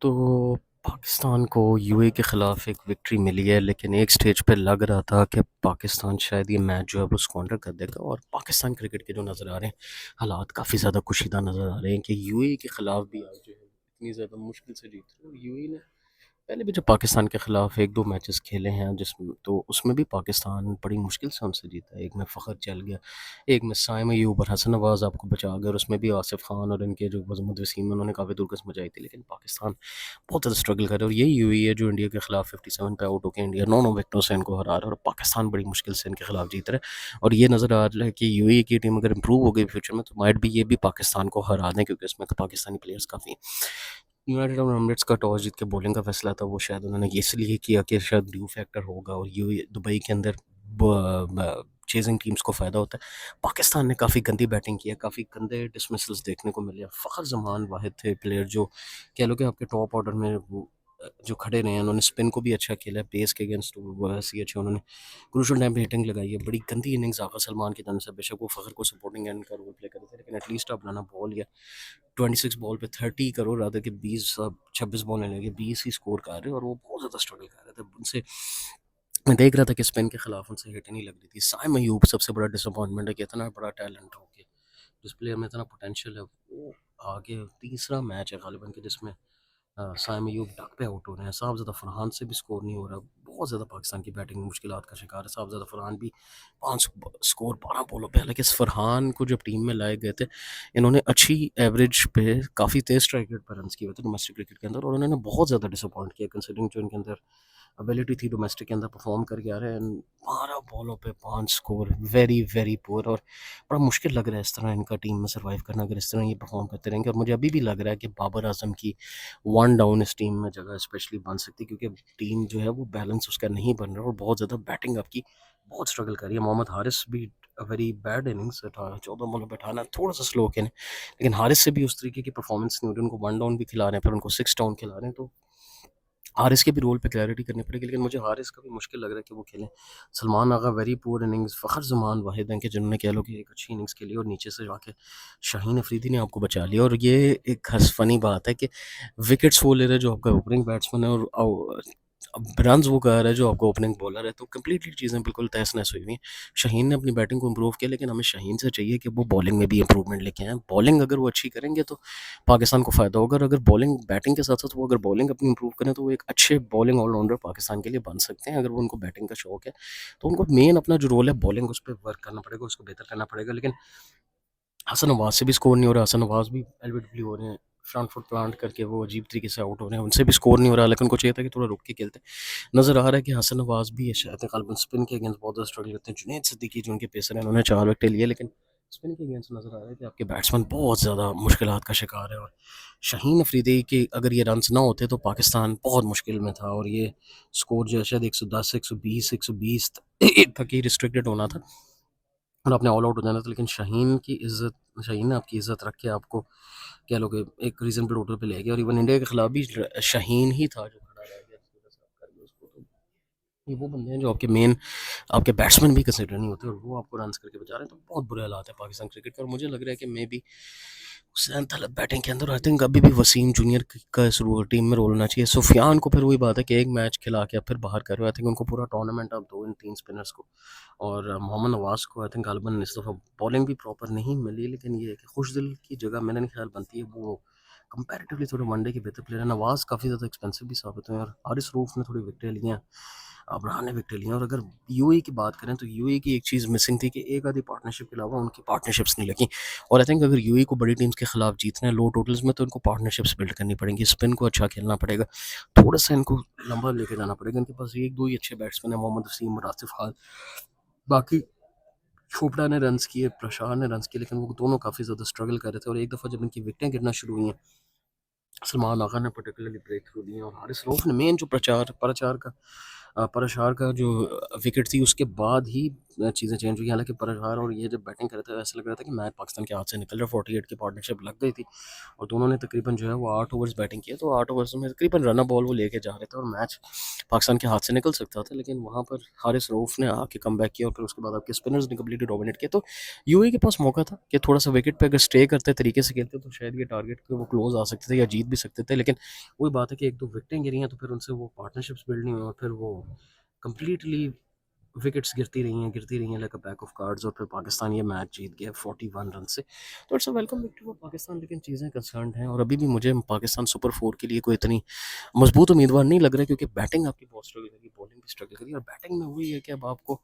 तो पाकिस्तान को यूएई के ख़िलाफ़ एक विक्ट्री मिली है, लेकिन एक स्टेज पे लग रहा था कि पाकिस्तान शायद ये मैच जो है वो स्क्वांडर कर देगा। और पाकिस्तान क्रिकेट के जो नज़र आ रहे हैं हालात काफ़ी ज़्यादा कुशीदा नज़र आ रहे हैं कि यूएई के ख़िलाफ़ भी आज जो है इतनी ज़्यादा मुश्किल से जीत रहे हैं। और यूएई ने पहले भी जब पाकिस्तान के खिलाफ एक दो मैचेस खेले हैं जिसमें तो उसमें भी पाकिस्तान बड़ी मुश्किल से उनसे जीता है। एक में फ़खर चल गया, एक में साइम अयूब और हसन नवाज आपको बचा गए, और उसमें भी आसिफ खान और इनके जो वज़ीमुद्दीन वसीम उन्होंने काफ़ी दुर्गस मचाई थी। लेकिन पाकिस्तान बहुत ज़्यादा स्ट्रगल कर रहा है, और यही यूएई है जो इंडिया के खिलाफ 57 पे आउट होकर इंडिया 9 विकेटों से इनको हरा रहा है, और पाकिस्तान बड़ी मुश्किल से इनके खिलाफ जीत रहा है। और ये नज़र आ रहा है कि यूएई की टीम अगर इंप्रूव हो गई फ्यूचर में तो माइट भी ये भी पाकिस्तान को हरा दें, क्योंकि इसमें पाकिस्तानी प्लेयर्स काफ़ी हैं। यूनाइटेड अरब एमिरेट्स का टॉस जीत के बॉलिंग का फैसला था, वो शायद उन्होंने ये इसलिए किया कि शायद ड्यू फैक्टर होगा और ये दुबई के अंदर चेजिंग टीम्स को फ़ायदा होता है। पाकिस्तान ने काफ़ी गंदी बैटिंग की है, काफ़ी गंदे डिसमिसल्स देखने को मिले। फ़खर जमान वाहिद थे प्लेयर जो कह लो कि आपके टॉप ऑर्डर में वो जो खड़े रहे हैं। उन्होंने स्पिन को भी अच्छा खेला है, पेस के अगेंस्ट वैसे ही अच्छे उन्होंने क्रूशल टाइम पे हिटिंग लगाई है। बड़ी गंदी इनिंग्स आगा सलमान की तरफ से, बेशक वो फ़खर को सपोर्टिंग एंड का रोल प्ले कर रहे थे, लेकिन एटलीस्ट आप लाना बॉल या 26 बॉल पे 30 करो रादर कि 20 26 बॉल लेने लगे 20 ही स्कोर कर रहे, और वो बहुत ज़्यादा स्ट्रगल कर रहे थे उनसे। मैं देख रहा था कि स्पेन के खिलाफ उनसे हिट नहीं लग रही थी। साइम अयूब सबसे बड़ा डिसअपॉइंटमेंट है कि इतना बड़ा टैलेंट हो के जिस प्लेयर में इतना पोटेंशियल है वो आगे तीसरा मैच है गालिबन के जिसमें साइम अयूब डक पे आउट हो रहे हैं। साहबज़ादा फरहान से भी स्कोर नहीं हो रहा। बहुत ज़्यादा पाकिस्तान की बैटिंग मुश्किलात का शिकार है। साहबज़ादा फरहान भी 5 स्कोर 12 बॉलों पे, हालाँकि इस फरहान को जब टीम में लाए गए थे, इन्होंने अच्छी एवरेज पे काफ़ी तेज़ स्ट्राइक रेट पर रन्स किए हुए थे डोमेस्टिक क्रिकेट के अंदर, और उन्होंने बहुत ज़्यादा डिसअपॉइंट किया कंसिडरिंग जो इनके अंदर एबिलिटी थी डोमेस्टिक के अंदर परफॉर्म करके आ रहे हैं। 12 बॉलों पे 5 स्कोर, वेरी वेरी पुअर। और बड़ा मुश्किल लग रहा है इस तरह इनका टीम में सर्वाइव करना अगर इस तरह ये परफॉर्म करते रहेंगे। और मुझे अभी भी लग रहा है कि बाबर आजम की वन डाउन इस टीम में जगह स्पेशली बन सकती है, क्योंकि टीम जो है वो बैलेंस उसका नहीं बन रहा और बहुत ज़्यादा बैटिंग आपकी बहुत स्ट्रगल कर रही है। मोहम्मद हारिस भी वेरी बैड इनिंग्स 14 बॉलों पे अठारह, थोड़ा सा स्लो खेलें, लेकिन हारिस से भी उस तरीके की परफॉर्मेंस नहीं हो रही। उनको वन डाउन भी खिला रहे हैं, फिर उनको 6 डाउन खिला रहे हैं, तो हारिस के भी रोल पे क्लैरिटी करनी पड़ेगी। लेकिन मुझे हारिस का भी मुश्किल लग रहा है कि वो खेलें। Salman Agha very poor innings, Fakhar Zaman वाहिद हैं कि जिन्होंने कह लो कि एक अच्छी इनिंग्स खेली और नीचे से जाके शाहीन अफरीदी ने आपको बचा लिया। और ये एक हस फनी बात है कि विकेट्स वो ले रहे हैं जो आपका ओपनिंग बैट्समैन है, और रन्स वो कर रहा है जो आपका ओपनिंग बॉलर है, तो कंप्लीटली चीज़ें बिल्कुल तहस नहस हुई हुई हैं। शाहीन ने अपनी बैटिंग को इम्प्रूव किया, लेकिन हमें शाहीन से चाहिए कि वो बॉलिंग में भी इंप्रूवमेंट लेके आएँ। बॉलिंग अगर वो अच्छी करेंगे तो पाकिस्तान को फ़ायदा होगा, और अगर बॉलिंग बैटिंग के साथ-साथ वो अगर बॉलिंग अपनी इंप्रूव करें तो वो एक अच्छे बॉलिंग ऑलराउंडर पाकिस्तान के लिए बन सकते हैं। अगर वो उनको बैटिंग का शौक है, तो उनको मेन अपना जो रोल है बॉलिंग उस पे वर्क करना पड़ेगा, उसको बेहतर करना पड़ेगा। लेकिन हसन नवाज से भी स्कोर नहीं हो रहा, हसन नवाज भी एलबीडब्ल्यू हो रहे हैं, फ्रंट फुट प्लांट करके वो अजीब तरीके से आउट हो रहे हैं, उनसे भी स्कोर नहीं हो रहा। लेकिन उनको चाहिए था कि थोड़ा रुक के खेलते। नज़र आ रहा है कि हसन नवाज भी शायद गालिबन स्पिन के अगेंस्ट बहुत ज़्यादा स्ट्रगल करते हैं। जुनैद सिद्दीकी जो उनके पेसर हैं, उन्होंने 4 विकेट लिए, लेकिन स्पिन के अगेंस्ट नज़र आ रहा है कि आपके बैट्समैन बहुत ज़्यादा मुश्किलात का शिकार है। और शाहीन अफरीदी के अगर ये रन्स ना होते तो पाकिस्तान बहुत मुश्किल में था, और ये स्कोर जो है शायद 110 120 तक ही रिस्ट्रिक्टेड होना था और आपने ऑल आउट हो जाना था। लेकिन शाहीन ने आपकी इज़्ज़त रख के आपको कह लो कि एक रीज़नेबल टोटल पे ले गया, और इवन इंडिया के खिलाफ भी शाहीन ही था जो खड़ा रह गया जिसकी वजह से आप कर गए उसको। तो ये वो बंदे हैं जो आपके मेन आपके बैट्समैन भी कंसिडर नहीं होते, और वो आपको रन्स करके बचा रहे हैं। तो बहुत बुरे हालात है पाकिस्तान क्रिकेट का, और मुझे लग रहा है कि मे बी हुसैन तलब बैटिंग के अंदर आई थिंक अभी भी वसीम जूनियर का इस टीम में रोल होना चाहिए। सुफियान को फिर वही बात है कि एक मैच खिला के आप फिर बाहर कर रहे हो। आई थिंक उनको पूरा टूर्नामेंट आप दो इन 3 स्पिनर्स को। और मोहम्मद नवाज को आई थिंक गालिबन इस दफ़ा बॉलिंग भी प्रॉपर नहीं मिली, लेकिन ये है कि खुशदिल की जगह मेरा नहीं ख्याल बनती है। वो कंपैरेटिवली थोड़े वनडे के बेहतर प्लेयर है। नवाज काफ़ी ज़्यादा एक्सपेंसिव भी साबित हुए हैं, और हारिस रऊफ ने थोड़ी विकेटें ली हैं, अब्राहम ने विकेट ली हैं। और अगर यूएई की बात करें तो यूएई की एक चीज़ मिसिंग थी कि एक आधी पार्टनरशिप के अलावा उनकी पार्टनरशिप्स नहीं लगी। और आई थिंक अगर यूएई को बड़ी टीम्स के खिलाफ जीतना है लो टोटल्स में, तो इनको पार्टनरशिप्स बिल्ड करनी पड़ेंगी। स्पिन को अच्छा खेलना पड़ेगा, थोड़ा सा इनको लंबा लेके जाना पड़ेगा। इनके पास एक दो ही अच्छे बैट्समैन है, मोहम्मद वसीम और आसिफ खान। बाकी चोपड़ा ने रन्स किए, प्रशार ने रन्स किए, लेकिन वो दोनों काफ़ी ज़्यादा स्ट्रगल कर रहे थे। और एक दफ़ा जब इनकी विकेटें गिरना शुरू हुई हैं, सलमान आगा ने पर्टिकुलरली ब्रेक थ्रू दिए, और हारिस रऊफ ने मेन जो परशार का जो विकेट थी उसके बाद ही चीज़ें चेंज हुई। हालांकि परशार और ये जब बैटिंग कर रहे थे ऐसा लग रहा था कि मैच पाकिस्तान के हाथ से निकल रहा है। 48 की पार्टनरशिप लग गई थी, और दोनों ने तकरीबन जो है वो 8 ओवर्स बैटिंग किया, तो 8 ओवर्स में तकरीबन रन बॉल वो लेके जा रहे थे, और मैच पाकिस्तान के हाथ से निकल सकता था। लेकिन वहाँ पर हारिस रऊफ ने आके कम बैक किया, और फिर उसके बाद आपके स्पिनर्स ने कम्प्लीटली डोमिनेट किया। तो यूएई के पास मौका था कि थोड़ा सा विकेट पे अगर स्टे करते तरीके से खेलते तो शायद ये टारगेट पे वो क्लोज आ सकते थे या जीत जीत भी सकते थे, लेकिन वही बात है कि एक दो विकेटें गिरी हैं तो फिर उनसे वो पार्टनरशिप्स बिल्ड नहीं हुई और फिर वो कंप्लीटली विकेट्स गिरती रही हैं like a pack of cards, और फिर पाकिस्तान ये मैच जीत गया 41 रन से। तो it's a welcome victory for Pakistan, लेकिन चीज़ें कंसर्न हैं और अभी भी मुझे पाकिस्तान सुपर फोर के लिए कोई इतनी मजबूत उम्मीदवार नहीं लग रहा है, क्योंकि बैटिंग आपकी बहुत स्ट्रगल करी, बॉलिंग भी स्ट्रगल करी, और बैटिंग में वही है कि अब आपको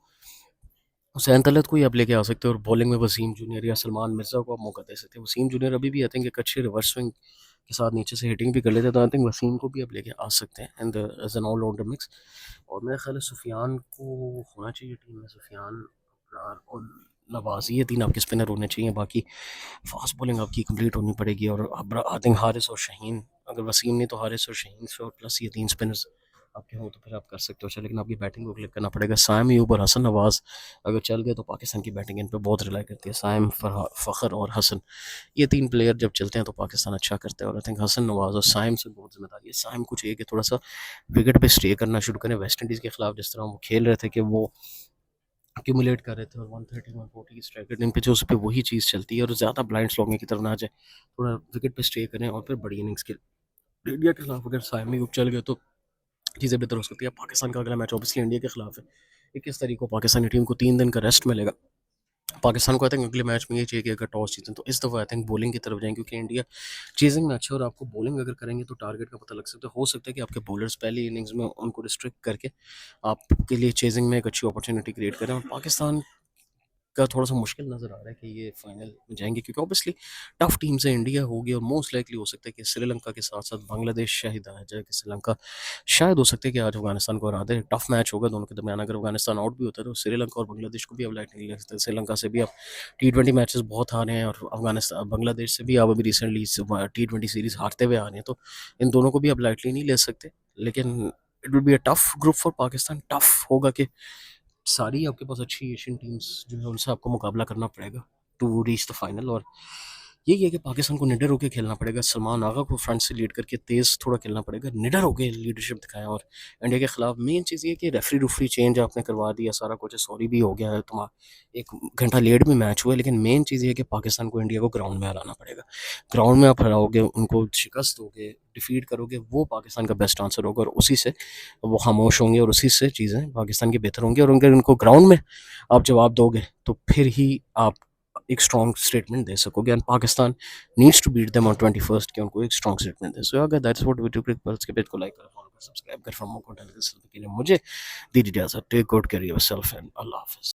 हुसैन तलत को ही आप लेके आ सकते हो और बॉलिंग में वसीम जूनियर या सलमान मिर्ज़ा को आप मौका दे सकते हैं। वसीम जूनियर अभी भी आई थिंक एक अच्छे रिवर्स स्विंग के साथ नीचे से हिटिंग भी कर लेते हैं, तो आई थिंक वसीम को भी आप लेके आ सकते हैं and as an all-rounder mix. और मेरा ख्याल है सुफियान को होना चाहिए टीम में, सुफियान अब्रार और नवाज़, ये तीन आपके स्पिनर होने चाहिए। बाकी फास्ट बॉलिंग आपकी कंप्लीट होनी पड़ेगी, और आई थिंक हारिस और शाहीन, अगर वसीम नहीं तो हारिस और शाहीन से, और प्लस ये तीन स्पिनर्स आपके हो तो फिर आप कर सकते हो। अच्छा, लेकिन आपकी बैटिंग को क्लिक करना पड़ेगा। साइम यूब और हसन नवाज अगर चल गए तो पाकिस्तान की बैटिंग इन पे बहुत रिलाई करती है। साइम, फ़खर और हसन, ये तीन प्लेयर जब चलते हैं तो पाकिस्तान अच्छा करता है, और आई थिंक हसन नवाज और साइम से बहुत जिम्मेदारी है। साइम को चाहिए कि थोड़ा सा विकेट पे स्टे करना शुरू करें। वेस्ट इंडीज़ के खिलाफ जिस तरह वो खेल रहे थे कि वो एक्यूमुलेट कर रहे थे और 130 140 की स्ट्राइक रेट, इन पे जो उस पर वही चीज़ चलती है, और ज़्यादा ब्लाइंड स्लोगिंग की तरफ ना जाए, थोड़ा विकेट पे स्टे करें और फिर बड़ी इनिंग्स के इंडिया के खिलाफ अगर साइम यूब चल गए तो चीज़ें बेहतर हो सकती है। पाकिस्तान का अगला मैच ऑब्वियसली इंडिया के खिलाफ है। 21 तारीख को पाकिस्तानी टीम को 3 दिन का रेस्ट मिलेगा। पाकिस्तान को आई थिंक अगले मैच में ये चाहिए कि अगर टॉस जीतें तो इस दफ़ा आई थिंक बॉलिंग की तरफ जाएं, क्योंकि इंडिया चेजिंग में अच्छा है और आपको बॉलिंग अगर करेंगे तो टारगेट का पता लग सकता है। हो सकता है कि आपके बॉलर्स पहली इनिंग्स में उनको रिस्ट्रिक्ट करके आपके लिए चेजिंग में एक अच्छी अपॉर्चुनिटी क्रिएट करें, और पाकिस्तान का थोड़ा-सा मुश्किल नज़र आ रहा है कि ये फाइनल में जाएँगे, क्योंकि ऑब्वियसली टफ टीम से इंडिया होगी, और मोस्ट लाइकली हो सकता है कि श्रीलंका के साथ-साथ बांग्लादेश शायद आ जाए, कि श्रीलंका शायद हो सकता है कि आज अफ़गानिस्तान को हरा दे। टफ मैच होगा दोनों के दरमियान। अगर अफ़गानिस्तान आउट भी होता है तो श्रीलंका और बांग्लादेश को भी अब लाइट नहीं ले सकते। श्रीलंका से भी अब टी20 मैचेस बहुत हारे हैं, और बांग्लादेश से भी अब अभी रिसेंटली टी20 सीरीज़ हारते हुए आ रहे हैं, तो इन दोनों को भी अब लाइटली नहीं ले सकते। लेकिन it will be a tough group for Pakistan. Tough होगा कि सारी आपके पास अच्छी एशियन टीम्स जो है उनसे आपको मुकाबला करना पड़ेगा टू रीच द फाइनल, और यही है कि पाकिस्तान को निडर होकर खेलना पड़ेगा। सलमान आगा को फ्रंट से लीड करके तेज़ थोड़ा खेलना पड़ेगा, निडर होकर लीडरशिप दिखाएं। और इंडिया के खिलाफ मेन चीज़ ये कि रेफरी रूफरी चेंज आपने करवा दिया, सारा कुछ सॉरी भी हो गया है, तुम्हारा 1 घंटा लेट भी मैच हुआ है, लेकिन मेन चीज़ ये है कि पाकिस्तान को इंडिया को ग्राउंड में हराना पड़ेगा। ग्राउंड में आप हराओगे, उनको शिकस्त दोगे, डिफीट करोगे, वो पाकिस्तान का बेस्ट आंसर होगा, और उसी से वो खामोश होंगे और उसी से चीज़ें पाकिस्तान की बेहतर होंगी। और अगर उनको ग्राउंड में आप जवाब दोगे तो फिर ही आप एक स्ट्रॉन्ग स्टेटमेंट दे सकोगे, and Pakistan needs to beat them on 21st कि उनको एक स्ट्रॉन्ग स्टेटमेंट दे। सो अगर that's what we do CricPulse के पेज को लाइक कर, फॉलो कर, सब्सक्राइब कर फॉर मोर कंटेंट के लिए। मुझे दीजिए इजाजत। Take good care yourself and अल्लाह हाफिज़।